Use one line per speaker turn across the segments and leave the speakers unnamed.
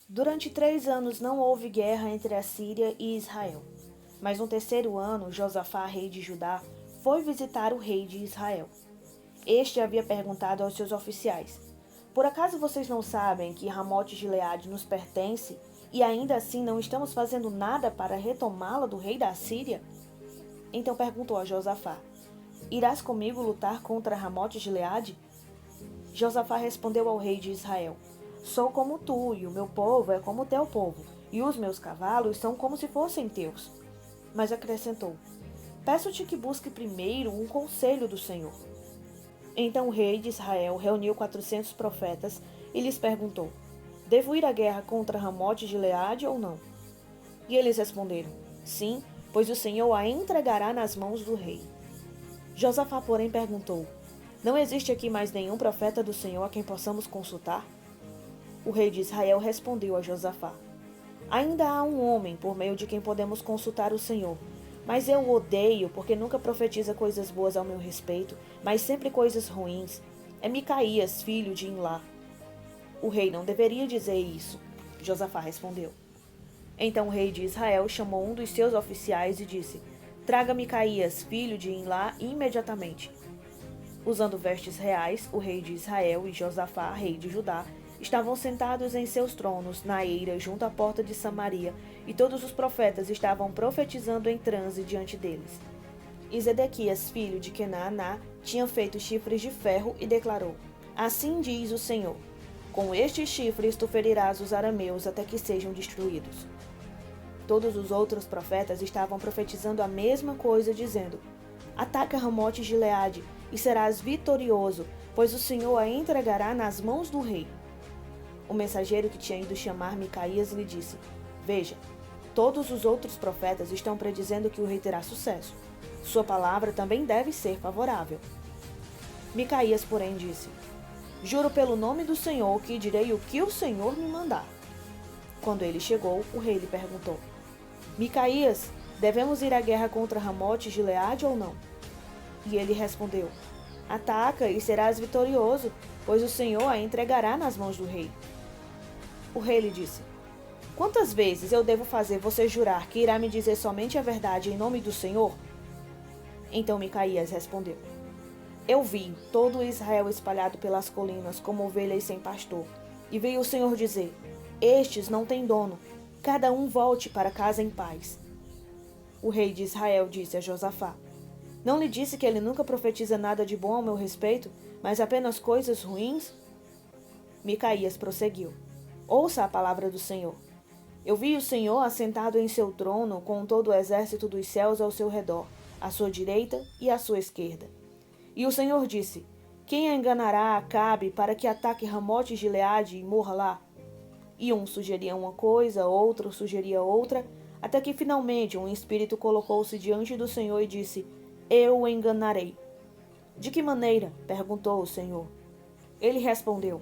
Durante 3 anos não houve guerra entre a Síria e Israel. Mas no terceiro ano, Josafá, rei de Judá, foi visitar o rei de Israel. Este havia perguntado aos seus oficiais: Por acaso vocês não sabem que Ramote-Gileade nos pertence e ainda assim não estamos fazendo nada para retomá-la do rei da Síria? Então perguntou a Josafá: Irás comigo lutar contra Ramote-Gileade? Josafá respondeu ao rei de Israel: Sou como tu, e o meu povo é como o teu povo, e os meus cavalos são como se fossem teus. Mas acrescentou: Peço-te que busque primeiro um conselho do Senhor. Então o rei de Israel reuniu 400 profetas e lhes perguntou: Devo ir à guerra contra Ramote-Gileade ou não? E eles responderam: Sim, pois o Senhor a entregará nas mãos do rei. Josafá, porém, perguntou: Não existe aqui mais nenhum profeta do Senhor a quem possamos consultar? O rei de Israel respondeu a Josafá: Ainda há um homem por meio de quem podemos consultar o Senhor, mas eu o odeio porque nunca profetiza coisas boas ao meu respeito, mas sempre coisas ruins. É Micaías, filho de Imlá. O rei não deveria dizer isso, Josafá respondeu. Então o rei de Israel chamou um dos seus oficiais e disse: Traga Micaías, filho de Imlá, imediatamente. Usando vestes reais, o rei de Israel e Josafá, rei de Judá, estavam sentados em seus tronos na eira junto à porta de Samaria, e todos os profetas estavam profetizando em transe diante deles. E Zedequias, filho de Kenaaná, tinha feito chifres de ferro e declarou: Assim diz o Senhor: Com estes chifres tu ferirás os arameus até que sejam destruídos. Todos os outros profetas estavam profetizando a mesma coisa, dizendo: Ataca Ramote-Gileade e serás vitorioso, pois o Senhor a entregará nas mãos do rei. O mensageiro que tinha ido chamar Micaías lhe disse: Veja, todos os outros profetas estão predizendo que o rei terá sucesso. Sua palavra também deve ser favorável. Micaías, porém, disse: Juro pelo nome do Senhor que direi o que o Senhor me mandar. Quando ele chegou, o rei lhe perguntou: Micaías, devemos ir à guerra contra Ramote-Gileade ou não? E ele respondeu: Ataca e serás vitorioso, pois o Senhor a entregará nas mãos do rei. O rei lhe disse: Quantas vezes eu devo fazer você jurar que irá me dizer somente a verdade em nome do Senhor? Então Micaías respondeu: Eu vi todo Israel espalhado pelas colinas como ovelhas sem pastor, e veio o Senhor dizer: Estes não têm dono, cada um volte para casa em paz. O rei de Israel disse a Josafá: Não lhe disse que ele nunca profetiza nada de bom ao meu respeito, mas apenas coisas ruins? Micaías prosseguiu: Ouça a palavra do Senhor. Eu vi o Senhor assentado em seu trono com todo o exército dos céus ao seu redor, à sua direita e à sua esquerda. E o Senhor disse: Quem enganará Acabe para que ataque Ramote-Gileade e morra lá? E um sugeria uma coisa, outro sugeria outra, até que finalmente um espírito colocou-se diante do Senhor e disse: Eu o enganarei. De que maneira? Perguntou o Senhor. Ele respondeu: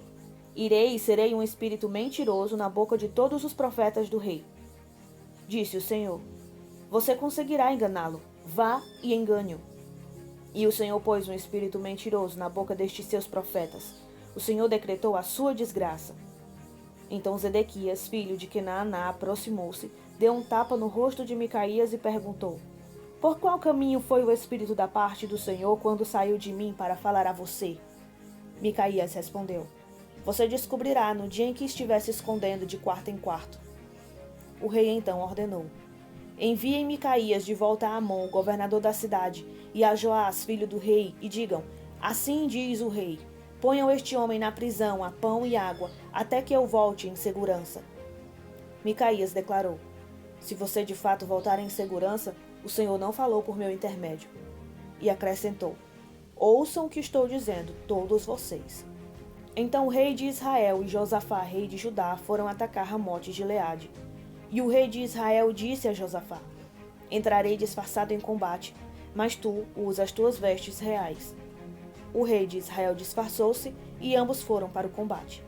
Irei e serei um espírito mentiroso na boca de todos os profetas do rei. Disse o Senhor: Você conseguirá enganá-lo. Vá e engane-o. E o Senhor pôs um espírito mentiroso na boca destes seus profetas. O Senhor decretou a sua desgraça. Então Zedequias, filho de Kenaaná, aproximou-se, deu um tapa no rosto de Micaías e perguntou: Por qual caminho foi o espírito da parte do Senhor quando saiu de mim para falar a você? Micaías respondeu: Você descobrirá no dia em que estiver se escondendo de quarto em quarto. O rei então ordenou: Enviem Micaías de volta a Amon, governador da cidade, e a Joás, filho do rei, e digam: Assim diz o rei: Ponham este homem na prisão a pão e água, até que eu volte em segurança. Micaías declarou: Se você de fato voltar em segurança, o Senhor não falou por meu intermédio. E acrescentou: Ouçam o que estou dizendo, todos vocês. Então o rei de Israel e Josafá, rei de Judá, foram atacar Ramote-Gileade. E o rei de Israel disse a Josafá: Entrarei disfarçado em combate, mas tu usa as tuas vestes reais. O rei de Israel disfarçou-se e ambos foram para o combate.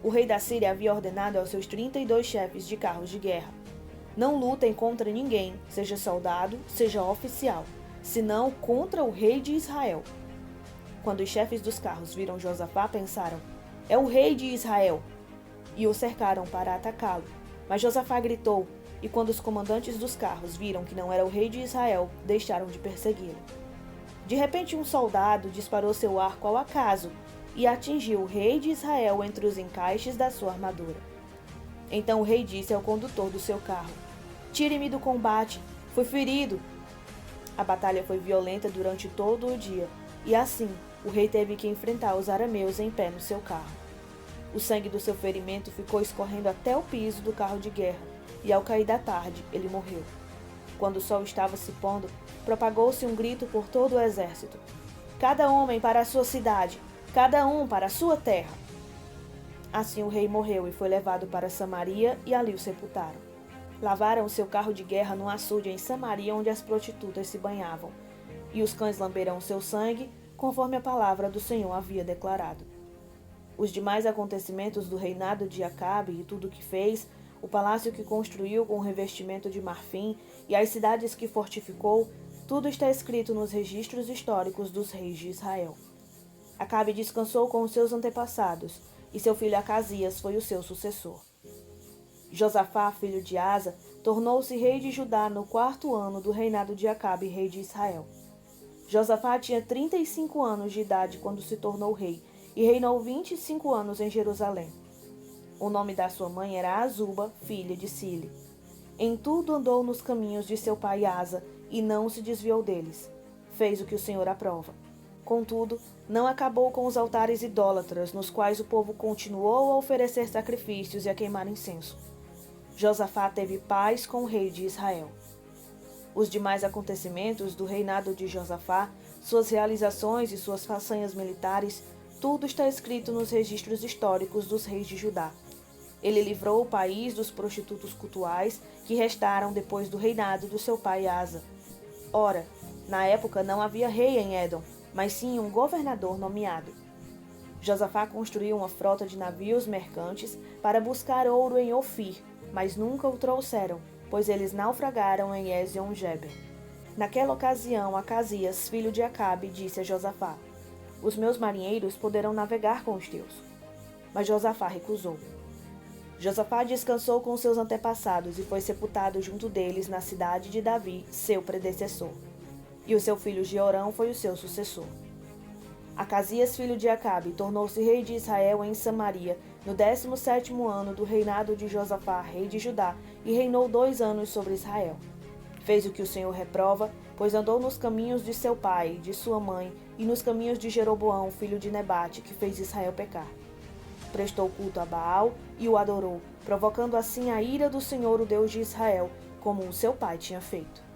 O rei da Síria havia ordenado aos seus 32 chefes de carros de guerra: Não lutem contra ninguém, seja soldado, seja oficial, senão contra o rei de Israel. Quando os chefes dos carros viram Josafá, pensaram: É o rei de Israel. e o cercaram para atacá-lo. Mas Josafá gritou, e quando os comandantes dos carros viram que não era o rei de Israel, deixaram de persegui-lo. De repente, um soldado disparou seu arco ao acaso e atingiu o rei de Israel entre os encaixes da sua armadura. Então o rei disse ao condutor do seu carro: "Tire-me do combate, fui ferido." A batalha foi violenta durante todo o dia, e assim o rei teve que enfrentar os arameus em pé no seu carro. O sangue do seu ferimento ficou escorrendo até o piso do carro de guerra, e ao cair da tarde ele morreu. Quando o sol estava se pondo, propagou-se um grito por todo o exército: "Cada homem para a sua cidade, cada um para a sua terra." Assim o rei morreu e foi levado para Samaria, e ali o sepultaram. Lavaram o seu carro de guerra num açude em Samaria, onde as prostitutas se banhavam, e os cães lamberam o seu sangue, conforme a palavra do Senhor havia declarado. Os demais acontecimentos do reinado de Acabe e tudo o que fez, o palácio que construiu com revestimento de marfim e as cidades que fortificou, tudo está escrito nos registros históricos dos reis de Israel. Acabe descansou com os seus antepassados, e seu filho Acasias foi o seu sucessor. Josafá, filho de Asa, tornou-se rei de Judá no 4º ano do reinado de Acabe, rei de Israel. Josafá tinha 35 anos de idade quando se tornou rei, e reinou 25 anos em Jerusalém. O nome da sua mãe era Azuba, filha de Sile. Em tudo andou nos caminhos de seu pai Asa, e não se desviou deles. Fez o que o Senhor aprova. Contudo, não acabou com os altares idólatras, nos quais o povo continuou a oferecer sacrifícios e a queimar incenso. Josafá teve paz com o rei de Israel. Os demais acontecimentos do reinado de Josafá, suas realizações e suas façanhas militares, tudo está escrito nos registros históricos dos reis de Judá. Ele livrou o país dos prostitutos cultuais que restaram depois do reinado do seu pai Asa. Ora, na época não havia rei em Édom, mas sim um governador nomeado. Josafá construiu uma frota de navios mercantes para buscar ouro em Ofir, mas nunca o trouxeram, pois eles naufragaram em Ezion-Geber. Naquela ocasião, Acasias, filho de Acabe, disse a Josafá: "Os meus marinheiros poderão navegar com os teus." Mas Josafá recusou. Josafá descansou com seus antepassados e foi sepultado junto deles na cidade de Davi, seu predecessor. E o seu filho Jeorão foi o seu sucessor. Acasias, filho de Acabe, tornou-se rei de Israel em Samaria, no 17º ano do reinado de Josafá, rei de Judá, e reinou 2 anos sobre Israel. Fez o que o Senhor reprova, pois andou nos caminhos de seu pai e de sua mãe, e nos caminhos de Jeroboão, filho de Nebate, que fez Israel pecar. Prestou culto a Baal e o adorou, provocando assim a ira do Senhor, o Deus de Israel, como o seu pai tinha feito.